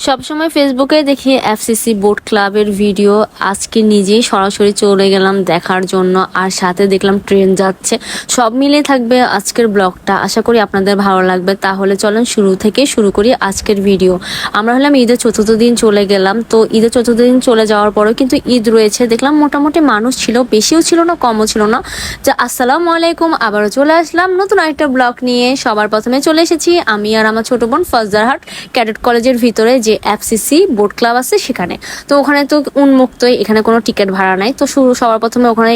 সবসময় ফেসবুকে দেখি এফসিসি বোট ক্লাবের ভিডিও। আজকে নিজেই সরাসরি চলে গেলাম দেখার জন্য, আর সাথে দেখলাম ট্রেন যাচ্ছে। সব মিলে থাকবে আজকের ব্লগটা, আশা করি আপনাদের ভালো লাগবে। তাহলে চলেন শুরু থেকে শুরু করি আজকের ভিডিও। আমরা হলাম ঈদের চতুর্থ দিন চলে গেলাম। তো ঈদের চতুর্থ দিন চলে যাওয়ার পরেও কিন্তু ঈদ রয়েছে, দেখলাম মোটামুটি মানুষ ছিল, বেশিও ছিল না কমও ছিল না। যে আসসালামু আলাইকুম, আবারও চলে আসলাম নতুন আরেকটা ব্লগ নিয়ে। সবার প্রথমে চলে এসেছি আমি আর আমার ছোট বোন ফজদারহাট ক্যাডেট কলেজের ভিতরে যে এফসিসি বোট ক্লাব আছে সেখানে। তো ওখানে তো উন্মুক্তই, এখানে কোনো টিকিট ভাড়া নাই। তো সবার প্রথমে ওখানে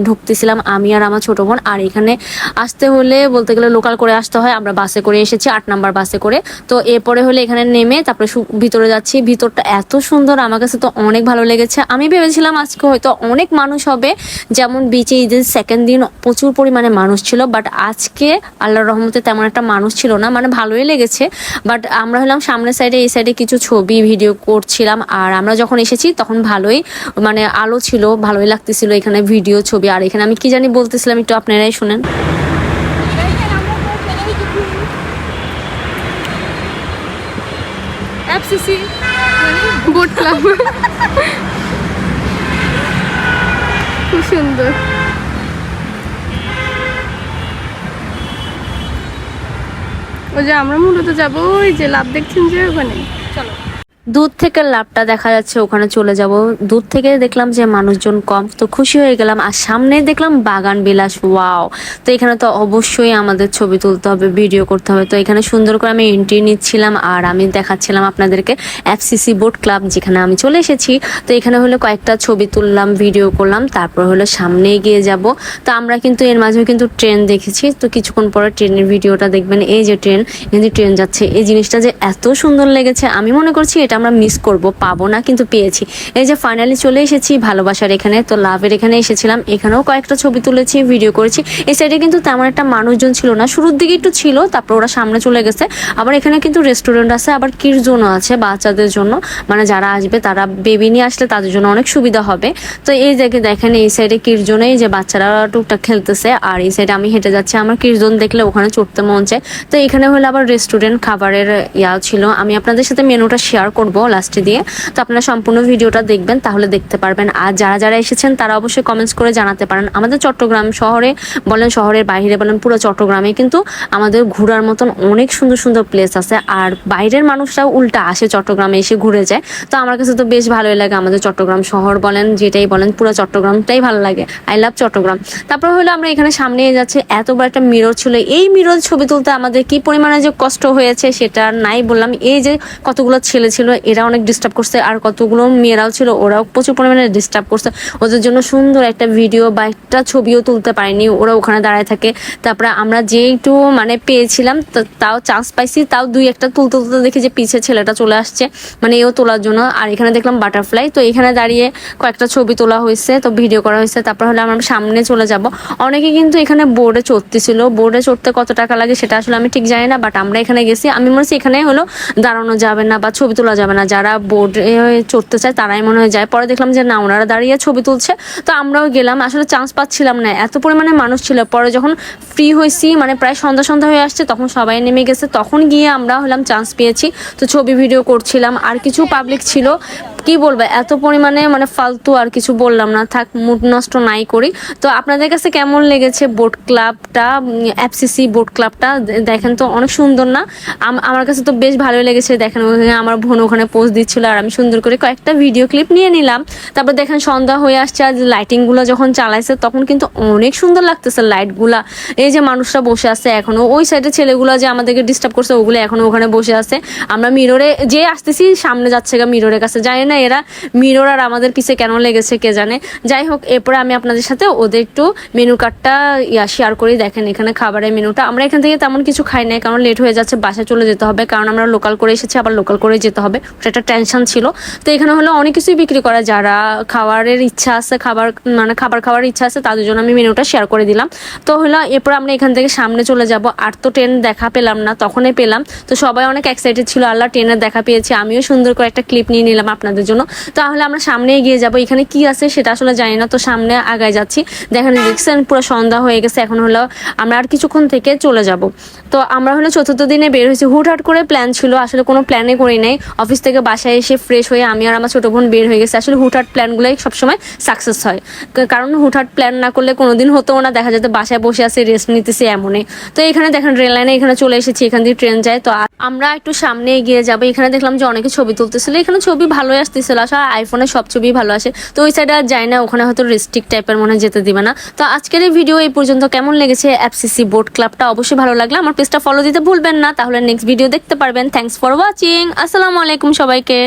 ঢুকতেছিলাম আমি আর আমার ছোট বোন। আর এখানে আসতে হলে বলতে গেলে লোকাল করে আসতে হয়, আমরা বাসে করে এসেছি 8 নাম্বার বাসে করে। তো এরপরে হলে এখানে নেমে তারপরে ভিতরে যাচ্ছি। ভিতরটা এত সুন্দর, আমার কাছে তো অনেক ভালো লেগেছে। আমি ভেবেছিলাম আজকে হয়তো অনেক মানুষ হবে, যেমন বিচে ঈদের সেকেন্ড দিন প্রচুর পরিমাণে মানুষ ছিল, বাট আজকে আল্লাহর রহমতে তেমন একটা মানুষ ছিল না, মানে ভালোই লেগেছে। বাট আমরা হলাম সামনের সাইডে, এই সাইডে কিছু ছবি ভিডিও করছিলাম। আর আমরা যখন এসেছি তখন ভালোই মানে আলো ছিল, ভালোই লাগতেছিল এখানে ভিডিও ছবি। আর এখানে আমি কি জানি বলতেছিলাম, একটু আপনারাই শুনেন। এফসিসি বোট ক্লাব খুব সুন্দর। ওই যে আমরা মূলত যাবো ওই যে লাভ দেখছেন যে ওখানে, চলো। দূর থেকে লাভটা দেখা যাচ্ছে, ওখানে চলে যাব। দূর থেকে দেখলাম যে মানুষজন কম, তো খুশি হয়ে গেলাম। আর সামনে দেখলাম বাগান বিলাস, ওয়াও। তো এখানে তো অবশ্যই আমাদের ছবি তুলতে হবে, ভিডিও করতে হবে। তো এখানে সুন্দর করে আমি এন্ট্রি নিচ্ছিলাম আর আমি দেখাচ্ছিলাম আপনাদেরকে এফসিসি বোট ক্লাব যেখানে আমি চলে এসেছি। তো এখানে হলো কয়েকটা ছবি তুললাম, ভিডিও করলাম, তারপর হলো সামনে এগিয়ে যাব। তো আমরা কিন্তু এর মাঝেও কিন্তু ট্রেন দেখেছি। তো কিছুক্ষণ পরে ট্রেনের ভিডিওটা দেখবেন। এই যে ট্রেন, কিন্তু ট্রেন যাচ্ছে, এই জিনিসটা যে এত সুন্দর লেগেছে, আমি মনে করছি এটা আমরা মিস করব, পাবো না, কিন্তু পেয়েছি। এই যে ফাইনালি চলে এসেছি ভালোবাসার এখানে। তো লাভের এখানে এসেছিলাম, এখানেও কয়েকটা ছবি তুলেছি, ভিডিও করেছি। এই সাইডে কিন্তু তেমন একটা মানুষজন ছিল না, শুরুর দিকে একটু ছিল, তারপর ওরা সামনে চলে গেছে। আবার এখানে কিন্তু রেস্টুরেন্ট আছে, আবার কির জোনও আছে বাচ্চাদের জন্য, মানে যারা আসবে তারা বেবি নিয়ে আসলে তাদের জন্য অনেক সুবিধা হবে। তো এই জায়গায় দেখেন এই সাইডে কির জোনে যে বাচ্চারা টুকটাক খেলতেছে, আর এই সাইডে আমি হেঁটে যাচ্ছি। আমার কির জোন দেখলে ওখানে চড়তে মন চায়। তো এখানে হলো আবার রেস্টুরেন্ট খাবারের ছিল। আমি আপনাদের সাথে মেনুটা শেয়ার করব লাস্টে দিয়ে। তো আপনারা সম্পূর্ণ ভিডিওটা দেখবেন, তাহলে দেখতে পারবেন। আর যারা যারা এসেছেন তারা অবশ্যই কমেন্টস করে জানাতে পারেন। আমাদের চট্টগ্রাম শহরে বলেন, শহরের বাইরে বলেন, পুরো চট্টগ্রামে কিন্তু আমাদের ঘোরার মতন অনেক সুন্দর সুন্দর প্লেস আছে। আর বাইরের মানুষরাও উল্টা আসে চট্টগ্রামে, এসে ঘুরে যায়। তো আমার কাছে তো বেশ ভালোই লাগে, আমাদের চট্টগ্রাম শহর বলেন যেটাই বলেন, পুরো চট্টগ্রামটাই ভালো লাগে। I love Chittagong. তারপর হলো আমরা এখানে সামনে যাচ্ছি, এত বড় একটা মিরর ছিল। এই মিরর ছবি তুলতে আমাদের কি পরিমাণে যে কষ্ট হয়েছে সেটা নাই বললাম। এই যে কতগুলো ছেলে ছিল, এরা অনেক ডিস্টার্ব করছে, আর কতগুলো মেয়েরাও ছিল, ওরাও প্রচুর পরিমাণে ডিস্টার্ব করছে। ওদের জন্য সুন্দর একটা ভিডিও বা একটা ছবিও তুলতে পারিনি, ওরা ওখানে দাঁড়ায় থাকে। তারপরে আমরা যে একটু মানে পেয়েছিলাম, তাও চান্স পাইছি, তাও দুই একটা তুলতে তুলতে দেখি যে পিছে ছেলেটা চলে আসছে, মানে এও তোলার জন্য। আর এখানে দেখলাম বাটারফ্লাই, তো এখানে দাঁড়িয়ে কয়েকটা ছবি তোলা হয়েছে, তো ভিডিও করা হয়েছে। তারপর হলে আমরা সামনে চলে যাব। অনেকে কিন্তু এখানে বোর্ডে চড়তেছিল, বোর্ডে চড়তে কত টাকা লাগে সেটা আসলে আমি ঠিক জানি না, বাট আমরা এখানে গেছি। আমি মনে হচ্ছে এখানে হলো দাঁড়ানো যাবে না বা ছবি তোলা যাবে না, যারা বোর্ডে চড়তে চায় তারাই মনে হয় যায়। পরে দেখলাম যে না, ওনারা দাঁড়িয়ে ছবি তুলছে। তো আমরাও গেলাম, আসলে চান্স পাচ্ছিলাম না, এত পরিমাণে মানুষ ছিল। পরে যখন ফ্রি হয়েছি, মানে প্রায় সন্ধ্যা সন্ধ্যা হয়ে আসছে, তখন সবাই নেমে গেছে, তখন গিয়ে আমরা হলাম চান্স পেয়েছি। তো ছবি ভিডিও করছিলাম। আর কিছু পাবলিক ছিল, কি বলবো, এত পরিমাণে মানে ফালতু, আর কিছু বললাম না, থাক মুড নষ্ট নাই করি। তো আপনাদের কাছে কেমন লেগেছে বোট ক্লাবটা, এফসিসি বোট ক্লাবটা? দেখেন তো অনেক সুন্দর না? আমার কাছে তো বেশ ভালো লেগেছে। দেখেন আমার বোন ওখানে পোস্ট দিচ্ছিল, আর আমি সুন্দর করে কয়েকটা ভিডিও ক্লিপ নিয়ে নিলাম। তারপর দেখেন সন্ধ্যা হয়ে আসছে, আর লাইটিং গুলো যখন চালাইছে তখন কিন্তু অনেক সুন্দর লাগতেছে লাইট গুলা। এই যে মানুষরা বসে আছে এখনো, ওই সাইডে ছেলেগুলো যে আমাদেরকে ডিস্টার্ব করছে ওগুলো এখনো ওখানে বসে আছে। আমরা মিররে যে আসতেছি, সামনে যাচ্ছে গা মিররের কাছে, জানি না এরা মিরর আর আমাদের পিছে কেন লেগেছে কে জানে। যাই হোক, এরপরে আমি আপনাদের সাথে ওদের একটু মেনু কার্ডটা শেয়ার করি। দেখেন এখানে খাবারের মেনুটা। আমরা এখান থেকে তেমন কিছু খাই নাই, কারণ লেট হয়ে যাচ্ছে, বাসায় চলে যেতে হবে, কারণ আমরা লোকাল করে এসেছি, আবার লোকাল করে যেতে হবে, একটা টেনশন ছিল। তো এখানে হলো অনেক কিছুই বিক্রি করা, যারা খাবারের ইচ্ছা আছে, খাবার খাওয়ার ইচ্ছা আছে, তাদের জন্য আমি মেনুটা শেয়ার করে দিলাম। তো হলো এরপর আমরা এখান থেকে সামনে চলে যাব। আর তো ট্রেন দেখা পেলাম না, তখনই পেলাম। তো সবাই অনেক এক্সাইটেড ছিল, আল্লাহ ট্রেনের দেখা পেয়েছি। আমিও সুন্দর করে একটা ক্লিপ নিয়ে নিলাম আপনাদের আমাদের জন্য। তাহলে আমরা সামনে এগিয়ে যাব, এখানে কি আছে সেটা আসলে জানি না, তো সামনে আগায় যাচ্ছি। দেখছেন পুরো সন্ধ্যা হয়ে গেছে, এখন হলো আমরা আর কিছুক্ষণ থেকে চলে যাব। তো আমরা হলো চতুর্থ দিনে বের হয়েছি, হুটহাট করে প্ল্যান ছিল, আসলে কোনো প্ল্যানে করি নাই। অফিস থেকে বাসায় এসে ফ্রেশ হয়ে আমি আর আমার ছোট বোন বের হয়ে গেছে। আসলে হুটহাট প্ল্যানগুলোই সবসময় সাকসেস হয়, কারণ হুটহাট প্ল্যান না করলে কোনোদিন হতো না, দেখা যেত বাসায় বসে আছে রেস্ট নিতেছি এমনই। তো এখানে দেখেন রেল লাইনে এখানে চলে এসেছি, এখান দিয়ে ট্রেন যায়। তো আমরা একটু সামনে এগিয়ে যাবো, এখানে দেখলাম যে অনেকে ছবি তুলতেছিল, এখানে ছবি ভালোই আসতেছিল, আসলে আইফোনে সব ছবি ভালো আসে। তো ওই সাইডে আর যাই না, ওখানে হয়তো রেস্ট্রিক্ট টাইপের মনে হয় যেতে দিবে না। তো আজকের এই ভিডিও এই পর্যন্ত। কেমন লেগেছে এফসিসি বোট ক্লাবটা অবশ্যই ভালো লাগলে আমার পেজটা ফলো দিতে ভুলবেন না, তাহলে নেক্সট ভিডিও দেখতে পারবেন। থ্যাঙ্কস ফর ওয়াচিং, আসসালামু আলাইকুম সবাইকে।